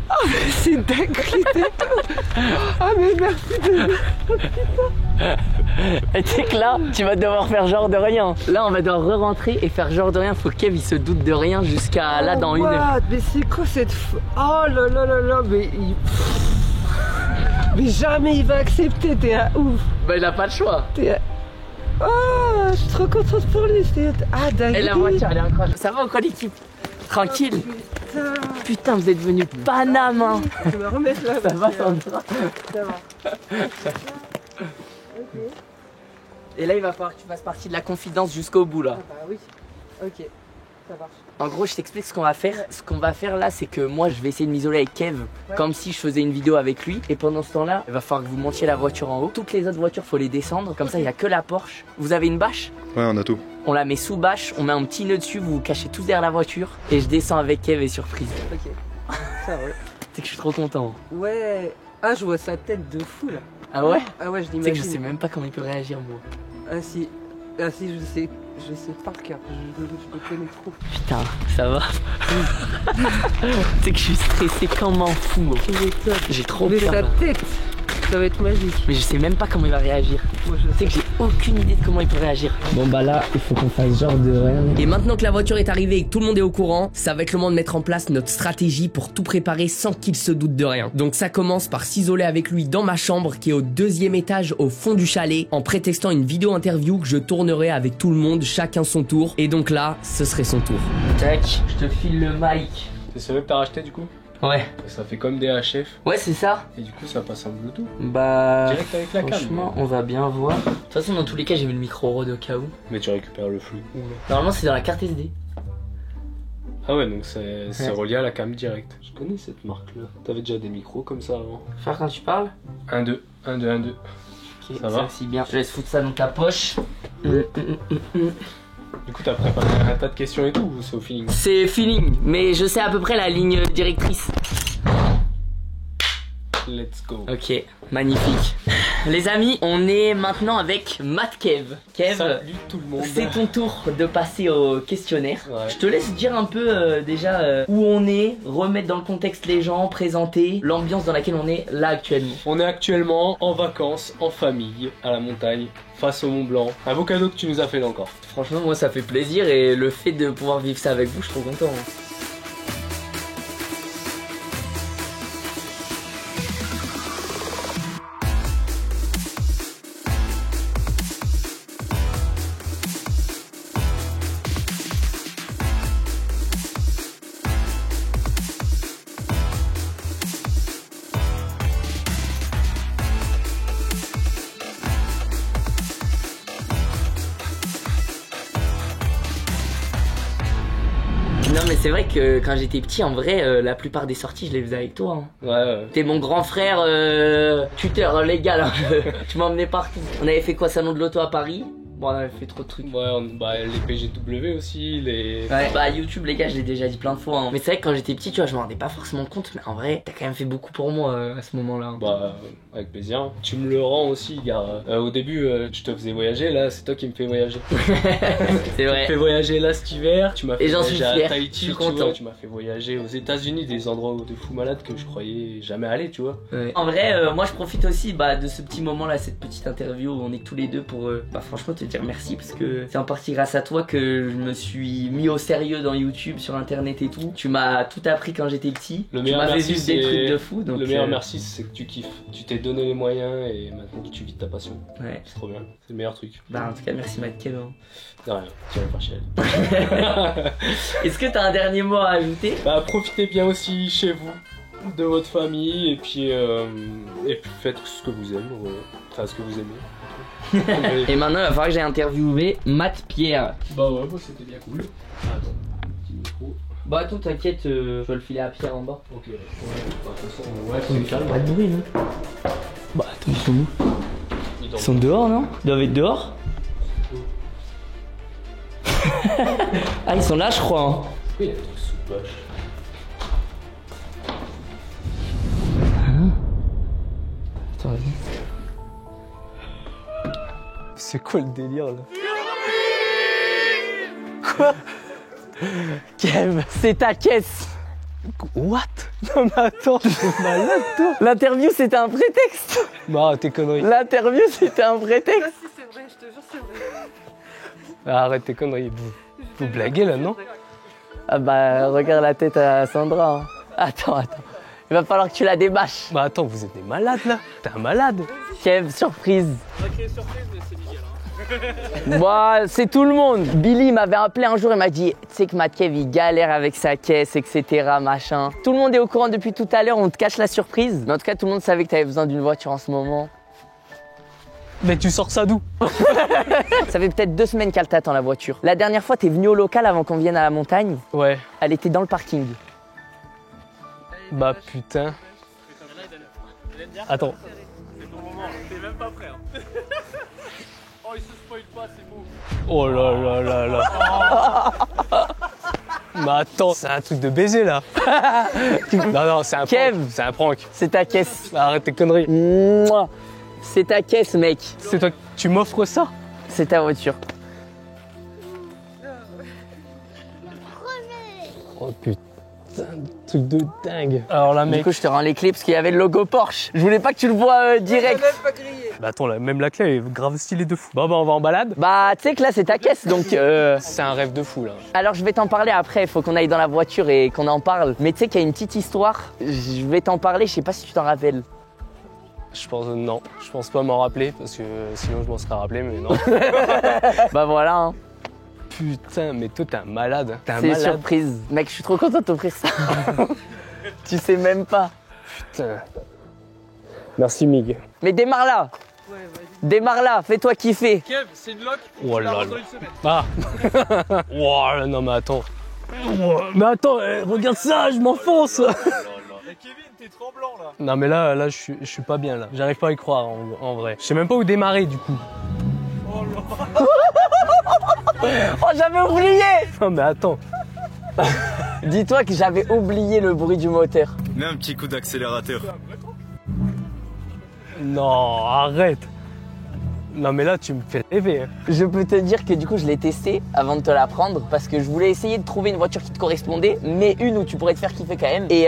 Oh mais c'est dingue. Ah mais merci de... Et tu sais que là, tu vas devoir faire genre de rien. Là, on va devoir re-rentrer et faire genre de rien. Faut que Kev il se doute de rien jusqu'à là dans 1 heure. Mais c'est quoi cette... Oh là là là là, mais... Mais jamais il va accepter, t'es un ouf. Bah il a pas le choix. Oh, je suis trop contente pour lui. Ah d'accord. Et la voiture elle est incroyable. Ça va ou quoi l'équipe? Tranquille. Putain, vous êtes venus Paname, hein. Je vais me remettre là. Ça va Sandra? Ça va. Ok. Et là il va falloir que tu fasses partie de la confidence jusqu'au bout là. Ah bah oui. Ok, ça marche. En gros, je t'explique ce qu'on va faire. Ce qu'on va faire là, c'est que moi, je vais essayer de m'isoler avec Kev, comme si je faisais une vidéo avec lui. Et pendant ce temps-là, il va falloir que vous montiez la voiture en haut. Toutes les autres voitures, faut les descendre. Comme ça, il n'y a que la Porsche. Vous avez une bâche? Ouais, on a tout. On la met sous bâche, on met un petit nœud dessus, vous vous cachez tous derrière la voiture. Et je descends avec Kev et surprise. Ok, ça va. C'est que je suis trop content. Ouais. Ah, je vois sa tête de fou là. Ah ouais? Ah ouais, je Tu sais l'imagine. que je sais même pas comment il peut réagir, moi. Ah si. Ah si, je sais par cœur. Je le connais trop. Putain, ça va. Tu sais que je suis stressé comme un fou. J'ai trop Mais peur. sa là. tête, ça va être magique. Mais je sais même pas comment il va réagir. Moi, je Tu sais que j'ai aucune idée de comment il peut réagir. Bon bah là, il faut qu'on fasse genre de rien. Et maintenant que la voiture est arrivée et que tout le monde est au courant, ça va être le moment de mettre en place notre stratégie pour tout préparer sans qu'il se doute de rien. Donc ça commence par s'isoler avec lui dans ma chambre qui est au 2e étage au fond du chalet en prétextant une vidéo interview que je tournerai avec tout le monde, chacun son tour. Et donc là, ce serait son tour. Tac, je te file le mic. C'est celui que t'as racheté du coup? Ouais. Ça fait comme des HF. Ouais, c'est ça. Et du coup, ça passe en Bluetooth. Bah. Direct avec la cam. Franchement, on va bien voir. De toute façon, dans tous les cas, j'ai mis le micro Rode au cas où. Mais tu récupères le flux. Normalement, c'est dans la carte SD. Ah ouais, donc c'est relié à la cam direct. Je connais cette marque-là. T'avais déjà des micros comme ça avant. Faire quand tu parles? 1, 2, 1, 2, 1, 2. Ok, Ça va aussi bien. Je te laisse foutre ça dans ta poche. Du coup, t'as préparé un tas de questions et tout ou c'est au feeling? C'est feeling, mais je sais à peu près la ligne directrice. Let's go. Ok, magnifique. Les amis, on est maintenant avec Matt Kev. Kev, salut tout le monde. c'est ton tour de passer au questionnaire. Ouais. Je te laisse dire un peu déjà où on est, remettre dans le contexte les gens, présenter l'ambiance dans laquelle on est là actuellement. On est actuellement en vacances, en famille, à la montagne, face au Mont Blanc. Un beau cadeau que tu nous as fait là encore. Franchement, moi ça fait plaisir et le fait de pouvoir vivre ça avec vous, je suis trop content. Non mais c'est vrai que quand j'étais petit, en vrai, la plupart des sorties, je les faisais avec toi. Hein. Ouais. T'es mon grand frère tuteur légal. Hein. Tu m'emmenais partout. On avait fait quoi, salon de l'auto à Paris? Bon, on avait fait trop de trucs. Ouais, les PGW aussi, les... Ouais. Bah YouTube les gars, je l'ai déjà dit plein de fois. Hein. Mais c'est vrai que quand j'étais petit, tu vois, je me rendais pas forcément compte. Mais en vrai, t'as quand même fait beaucoup pour moi à ce moment-là. Hein. Bah, avec plaisir. Tu me le rends aussi, gars. Au début, je te faisais voyager, là, c'est toi qui me fais voyager. C'est vrai. Tu me fais voyager là cet hiver, tu m'as fait Et j'en suis voyager fier. à Tahiti, Je suis tu vois, content. tu m'as fait voyager aux États-Unis, des endroits de fous malades que je croyais jamais aller, tu vois. Ouais. En vrai, moi je profite aussi de ce petit moment là, cette petite interview où on est tous les deux pour franchement te dire merci parce que c'est en partie grâce à toi que je me suis mis au sérieux dans YouTube, sur internet et tout. Tu m'as tout appris quand j'étais petit. Le Tu meilleur m'as fait merci, vivre des trucs de fou. Donc, le meilleur merci, c'est que tu kiffes. Tu t'es donné les moyens et maintenant tu vis ta passion. Ouais. C'est trop bien. C'est le meilleur truc. Bah en tout cas merci Matt Kev. De rien, tu vas pas chialer. Est-ce que t'as un dernier mot à ajouter? Bah profitez bien aussi chez vous de votre famille et puis faites ce que vous aimez, ouais. Enfin ce que vous aimez. Et maintenant il va falloir que j'aille interviewer Matt Pierre. Bah ouais, bah, c'était bien cool. Attends, petit micro. Bah attends t'inquiète, je vais le filer à Pierre en bas. Ok, ouais, bah, de toute façon, ouais, c'est calme. Pas de bruit non? Bah attends, ils sont où? Ils sont dehors non? Ils doivent être dehors? Ah ils sont là je crois hein. Oui, il y a des trucs sous poche. Attends vas-y. C'est quoi le délire là? Quoi? Kev, c'est ta caisse. What? Non mais attends, t'es malade toi. L'interview c'était un prétexte. Bah tes conneries. L'interview c'était un prétexte. Ah si, c'est vrai, je te jure, c'est vrai. Arrête tes conneries, vous blaguez là non? Ah bah regarde la tête à Sandra. Hein. Attends. Il va falloir que tu la débâches. Bah attends, vous êtes des malades là. T'es un malade. Kev, surprise. On va créer surprise mais c'est Miguel. Bah, c'est tout le monde. Billy m'avait appelé un jour et m'a dit tu sais que Matt Kev il galère avec sa caisse, etc. machin. Tout le monde est au courant depuis tout à l'heure, on te cache la surprise. Mais en tout cas, tout le monde savait que t'avais besoin d'une voiture en ce moment. Mais tu sors ça d'où? Ça fait peut-être 2 semaines qu'elle t'attend la voiture. La dernière fois, t'es venu au local avant qu'on vienne à la montagne. Ouais. Elle était dans le parking. Bah putain. Attends. C'est ton moment, t'es même pas prêt. Hein. Oh, il se spoil pas, c'est beau. Oh là là là là. Mais attends, c'est un truc de baiser là. Non, c'est un Kev, prank. C'est un prank. C'est ta caisse. Arrête tes conneries. Mouah. C'est ta caisse, mec. C'est toi, tu m'offres ça? C'est ta voiture. Oh putain, truc de dingue. Alors là, mec. Du coup, je te rends les clés parce qu'il y avait le logo Porsche. Je voulais pas que tu le vois direct. Bah attends, là, même la clé est grave stylée de fou. Bon, bah on va en balade. Bah, tu sais que là, c'est ta caisse, donc... C'est un rêve de fou, là. Alors, je vais t'en parler après. Il faut qu'on aille dans la voiture et qu'on en parle. Mais tu sais qu'il y a une petite histoire. Je vais t'en parler. Je sais pas si tu t'en rappelles. Je pense, non. Je pense pas m'en rappeler, parce que sinon je m'en serais rappelé, mais non. Bah voilà, hein. Putain, mais toi, t'es un malade. T'es un C'est malade. surprise. Mec, je suis trop content de t'offrir ça. Tu sais même pas. Putain. Merci, Mig. Mais démarre là. Ouais, vas-y. Démarre là. Fais-toi kiffer. Kev, c'est une lock. Oh là là. Dans une semaine. Ah. Oh, non, mais attends. Mais attends, regarde ça, je m'enfonce. Et Kevin, t'es tremblant là. Non, mais là, je suis pas bien, là. J'arrive pas à y croire, en vrai. Je sais même pas où démarrer, du coup. Oh là. Oh, j'avais oublié. Non, mais attends. Dis-toi que j'avais oublié le bruit du moteur. Mets un petit coup d'accélérateur. Non, arrête. Non, mais là, tu me fais rêver. Hein. Je peux te dire que du coup, je l'ai testé avant de te la prendre parce que je voulais essayer de trouver une voiture qui te correspondait, mais une où tu pourrais te faire kiffer quand même. Et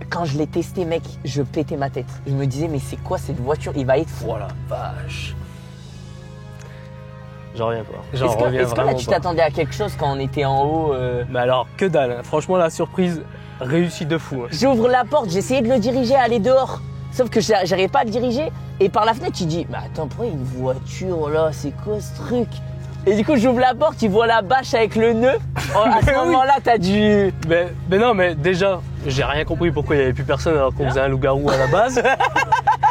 quand je l'ai testé, mec, je pétais ma tête. Je me disais, mais c'est quoi cette voiture? Il va être fou. Oh la vache. J'en reviens pas. Est-ce que là, vraiment tu pas. t'attendais à quelque chose quand on était en haut Mais alors, que dalle. Hein. Franchement, la surprise réussie de fou. Hein. J'ouvre la porte, j'essayais de le diriger à aller dehors. Sauf que j'arrivais pas à le diriger. Et par la fenêtre, tu dis, mais attends, pourquoi il y a une voiture là? C'est quoi ce truc? Et du coup, j'ouvre la porte, il voit la bâche avec le nœud. Oh, à ce moment-là, t'as dû... Mais non, mais déjà, j'ai rien compris pourquoi il y avait plus personne alors qu'on faisait un loup-garou à la base.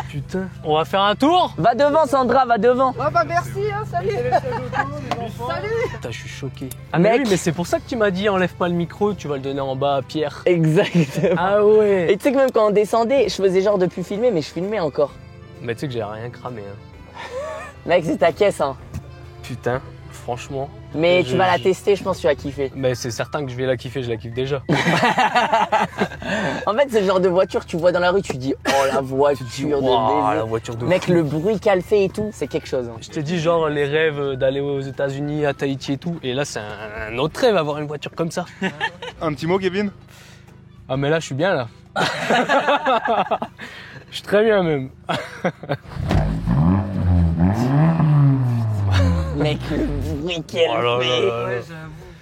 Putain. On va faire un tour? Va devant, Sandra, va devant. Oh bah merci, hein, salut. Salut. Putain, je suis choqué. Ah, mec. Mais oui, mais c'est pour ça que tu m'as dit enlève pas le micro, tu vas le donner en bas à Pierre. Exactement. Ah ouais. Et tu sais que même quand on descendait, je faisais genre de plus filmer, mais je filmais encore. Mais tu sais que j'ai rien cramé. Hein. Mec, c'est ta caisse, hein. Putain, franchement. Mais tu vas la tester, je pense que tu vas kiffer. Mais c'est certain que je vais la kiffer, je la kiffe déjà. En fait, c'est le genre de voiture que tu vois dans la rue, tu dis, oh la voiture de Wow, baiser. la voiture de Mec, fou. le bruit qu'elle fait et tout, c'est quelque chose. Hein. Je t'ai dit genre les rêves d'aller aux États-Unis, à Tahiti et tout. Et là, c'est un autre rêve avoir une voiture comme ça. Un petit mot, Kevin? Ah, mais là, je suis bien là. Je suis très bien même. Mec, le bruit qu'elle Oh là fait. là là là.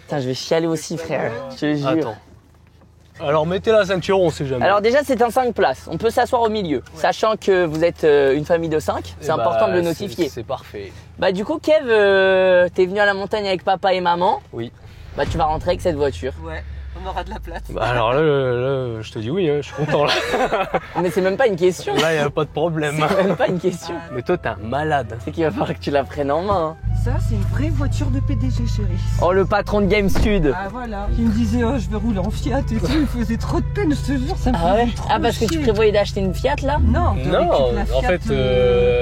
Putain, je vais chialer aussi, frère. Je te jure. Attends. Alors mettez la ceinture, on sait jamais. Alors déjà, c'est un 5 places. On peut s'asseoir au milieu. Sachant que vous êtes une famille de 5, c'est important de le notifier. C'est parfait. Bah du coup, Kev, t'es venu à la montagne avec papa et maman. Oui. Bah tu vas rentrer avec cette voiture. Ouais, on aura de la place. Bah alors là, je te dis oui, hein, je suis content là. Mais c'est même pas une question. Là, y a pas de problème. C'est même pas une question. Mais toi, t'es un malade. C'est qu'il va falloir que tu la prennes en main. Hein. Ça, c'est une vraie voiture de PDG, chérie. Oh, le patron de Game Stud. Ah voilà. Il me disait, oh, je vais rouler en Fiat et tout. Il me faisait trop de peine, je te jure, ça me Ah ouais? faisait trop Ah, parce que tu chier. prévoyais d'acheter une Fiat là? Non, Non, en fait,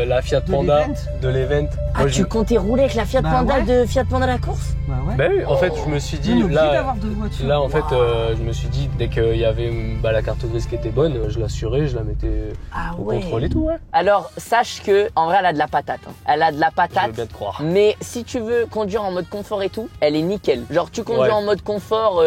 la Fiat de Panda l'event. de l'event. Ah, moi, tu comptais rouler avec la Fiat Bah Panda ouais. de Fiat Panda la course? Bah ouais. Bah oui, en fait, je me suis On dit, est obligé là, d'avoir deux voitures. là en fait, je me suis dit, dès qu'il y avait la carte grise qui était bonne, je l'assurais, je la mettais Ah au ouais. contrôle et tout, ouais. Alors, sache que, en vrai, elle a de la patate. Hein. Elle a de la Je patate. veux bien te croire. Mais si tu veux conduire en mode confort et tout, elle est nickel. Genre tu conduis Ouais. en mode confort,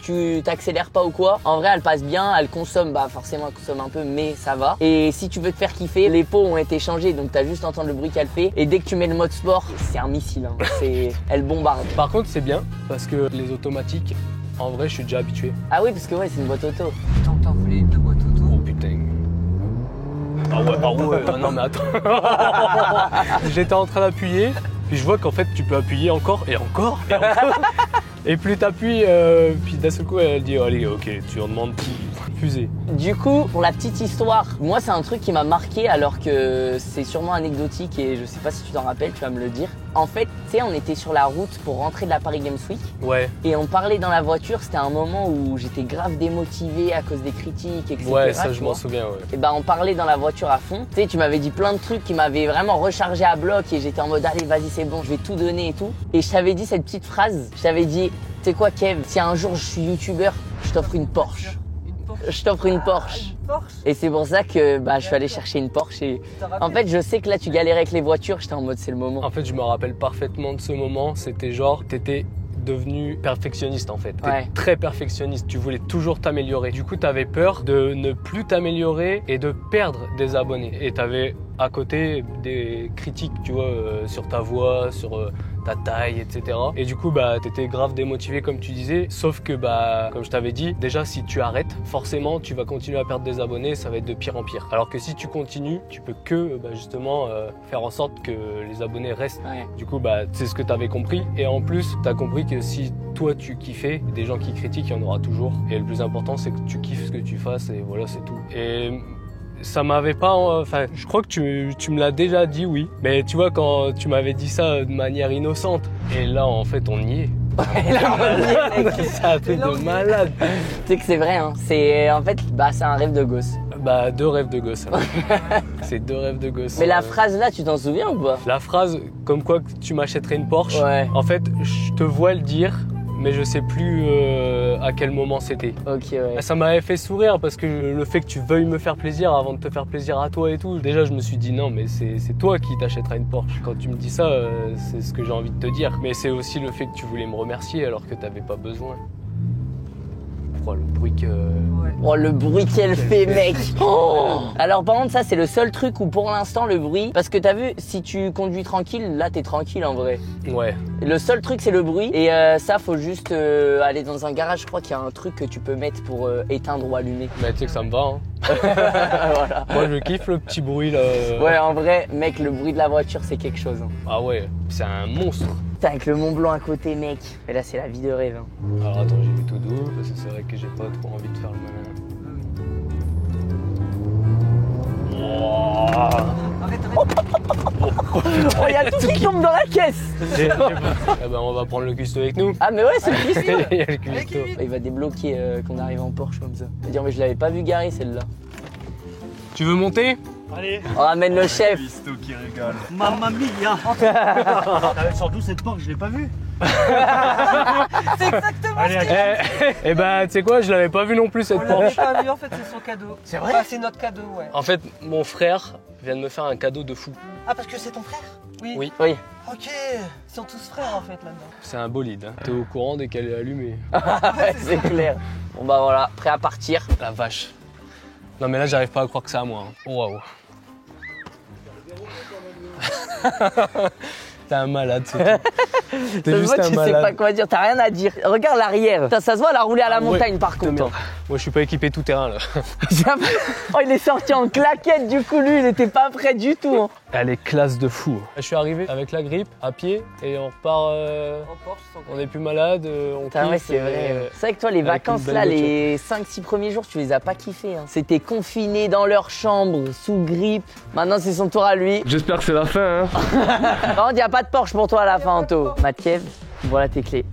tu t'accélères pas ou quoi. En vrai, elle passe bien, elle consomme, bah forcément elle consomme un peu, mais ça va. Et si tu veux te faire kiffer, les pots ont été changés, donc t'as juste entendre le bruit qu'elle fait. Et dès que tu mets le mode sport, c'est un missile. Hein. Elle bombarde. Par contre, c'est bien parce que les automatiques, en vrai, je suis déjà habitué. Ah oui, parce que ouais, c'est une boîte auto. Tant que t'en voulais deux boîtes auto. Oh putain. Ah ouais, ah non mais attends. J'étais en train d'appuyer, puis je vois qu'en fait tu peux appuyer encore et encore et encore. Et plus t'appuies, puis d'un seul coup elle dit allez ok, tu en demandes plus. fusée. Du coup, pour la petite histoire, moi c'est un truc qui m'a marqué alors que c'est sûrement anecdotique et je sais pas si tu t'en rappelles, tu vas me le dire. En fait, tu sais, on était sur la route pour rentrer de la Paris Games Week. Ouais. Et on parlait dans la voiture, c'était un moment où j'étais grave démotivé à cause des critiques, etc. Ouais, ça je m'en souviens, ouais. Et bah on parlait dans la voiture à fond. Tu sais, tu m'avais dit plein de trucs qui m'avaient vraiment rechargé à bloc et j'étais en mode allez vas-y c'est bon, je vais tout donner et tout. Et je t'avais dit cette petite phrase, je t'avais dit, tu sais quoi Kev, si un jour je suis youtubeur, je t'offre une Porsche. Je t'offre une Porsche. Et c'est pour ça que bah, je suis allé chercher une Porsche. Et en fait, je sais que là, tu galérais avec les voitures. J'étais en mode, c'est le moment. En fait, je me rappelle parfaitement de ce moment. C'était genre, t'étais devenu perfectionniste en fait. T'es très perfectionniste. Tu voulais toujours t'améliorer. Du coup, t'avais peur de ne plus t'améliorer et de perdre des abonnés. Et t'avais à côté des critiques, tu vois, sur ta voix, sur ta taille, etc. Et du coup, bah, t'étais grave démotivé comme tu disais. Sauf que, bah, comme je t'avais dit, déjà si tu arrêtes, forcément, tu vas continuer à perdre des abonnés. Ça va être de pire en pire. Alors que si tu continues, tu peux que, bah, justement, faire en sorte que les abonnés restent. Ouais. Du coup, bah, c'est ce que t'avais compris. Et en plus, t'as compris que si toi tu kiffais, des gens qui critiquent, il y en aura toujours. Et le plus important, c'est que tu kiffes ce que tu fasses. Et voilà, c'est tout. Et ça m'avait pas... Enfin, je crois que tu me l'as déjà dit, oui. Mais tu vois, quand tu m'avais dit ça de manière innocente, et là, en fait, on y est. C'est un truc de malade. Tu sais que c'est vrai, hein. C'est en fait, bah, c'est un rêve de gosse. Bah, 2 rêves de gosse. C'est 2 rêves de gosse. Mais la phrase là, tu t'en souviens ou pas? La phrase, comme quoi tu m'achèterais une Porsche. Ouais. En fait, je te vois le dire, mais je sais plus à quel moment c'était. Ok, ouais. Ça m'avait fait sourire parce que le fait que tu veuilles me faire plaisir avant de te faire plaisir à toi et tout, déjà je me suis dit non mais c'est toi qui t'achèteras une Porsche. Quand tu me dis ça, c'est ce que j'ai envie de te dire. Mais c'est aussi le fait que tu voulais me remercier alors que t'avais pas besoin. Oh le bruit que... Oh le bruit qu'elle fait mec. Oh. Alors par contre ça c'est le seul truc où pour l'instant le bruit, parce que t'as vu si tu conduis tranquille, là t'es tranquille en vrai. Ouais. Le seul truc c'est le bruit et ça faut juste aller dans un garage, je crois qu'il y a un truc que tu peux mettre pour éteindre ou allumer. Mais tu sais que ça me va hein. Voilà. Moi je kiffe le petit bruit là. Ouais en vrai mec le bruit de la voiture c'est quelque chose. Hein. Ah ouais, c'est un monstre. Putain avec le Mont Blanc à côté mec. Et là c'est la vie de rêve. Hein. Alors attends j'ai vu tout doux parce que c'est vrai que j'ai pas trop envie de faire le malin. Oh il y a tout qui tombe dans la caisse. Eh ben on va prendre le cuistot avec nous. Ah mais ouais c'est le cuistot. Il y a le cuistot. Il va débloquer quand on arrive en Porsche comme ça. Il va dire mais je l'avais pas vu garer celle-là. Tu veux monter? Allez. On ramène le chef. Cuistot qui régale. Mamma mia. Surtout cette porte, je l'ai pas vue. C'est exactement Allez, ce qu'il a dit. Eh ben tu sais quoi, je l'avais pas vu non plus cette On l'avait Porsche. pas vu, en fait c'est son cadeau. C'est vrai? Enfin, c'est notre cadeau, ouais. En fait, mon frère vient de me faire un cadeau de fou. Ah parce que c'est ton frère? Oui. Oui. Oui. Ok, ils sont tous frères en fait là-dedans. C'est un bolide. Hein. T'es au courant dès qu'elle est allumée. Ouais, c'est clair. Bon bah voilà, prêt à partir. La vache. Non mais là j'arrive pas à croire que c'est à moi. Hein. Oh, waouh. T'es un malade, c'est tout. T'es juste un tu sais malade. pas quoi dire, t'as rien à dire. Regarde l'arrière. Putain, ça se voit, elle a roulé à la montagne par contre. Merde. Moi je suis pas équipé tout terrain là. Oh, il est sorti en claquette du coup, lui, il était pas prêt du tout. Hein. Elle est classe de fou. Je suis arrivé avec la grippe, à pied, et on repart. On est plus malade, on Putain, ouais, kiffe, c'est vrai. C'est vrai que toi, les avec vacances une belle là, voiture. les 5-6 premiers jours, tu les as pas kiffés. Hein. C'était confinés dans leur chambre, sous grippe. Maintenant, c'est son tour à lui. J'espère que c'est la fin. Hein. Par contre, y a pas de Porsche pour toi à la fin, Anto. Matkev, voilà tes clés.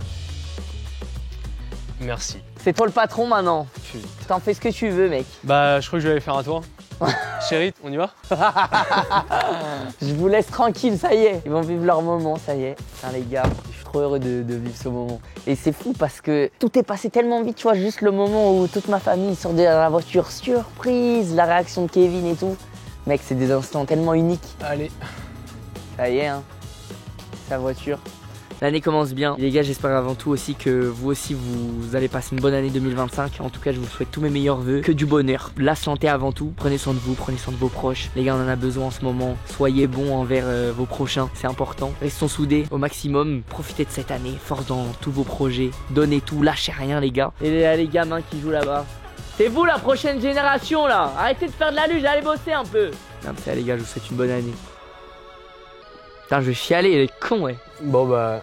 Merci. C'est toi le patron maintenant. T'en fais ce que tu veux, mec. Bah, je crois que je vais aller faire un tour. Chérie, on y va? Je vous laisse tranquille, ça y est. Ils vont vivre leur moment, ça y est. Putain, les gars, je suis trop heureux de vivre ce moment. Et c'est fou parce que tout est passé tellement vite, tu vois, juste le moment où toute ma famille sort de la voiture, surprise, la réaction de Kevin et tout. Mec, c'est des instants tellement uniques. Allez. Ça y est, hein. Sa voiture. L'année commence bien. Les gars, j'espère avant tout aussi que vous aussi, vous allez passer une bonne année 2025. En tout cas, je vous souhaite tous mes meilleurs vœux. Que du bonheur. La santé avant tout. Prenez soin de vous, prenez soin de vos proches. Les gars, on en a besoin en ce moment. Soyez bons envers vos prochains. C'est important. Restons soudés au maximum. Profitez de cette année. Force dans tous vos projets. Donnez tout. Lâchez rien, les gars. Et là, les gamins qui jouent là-bas. C'est vous la prochaine génération, là. Arrêtez de faire de la luge. Allez bosser un peu. Comme ça, les gars, je vous souhaite une bonne année. Putain, je vais chialer, il est con, ouais. Bon bah,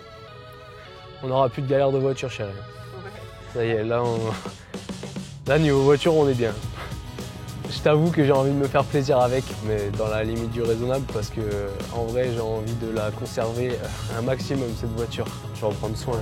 on aura plus de galère de voiture, chérie. Ça y est, là Là, niveau voiture, on est bien. Je t'avoue que j'ai envie de me faire plaisir avec, mais dans la limite du raisonnable, parce que en vrai, j'ai envie de la conserver un maximum, cette voiture. Je vais en prendre soin.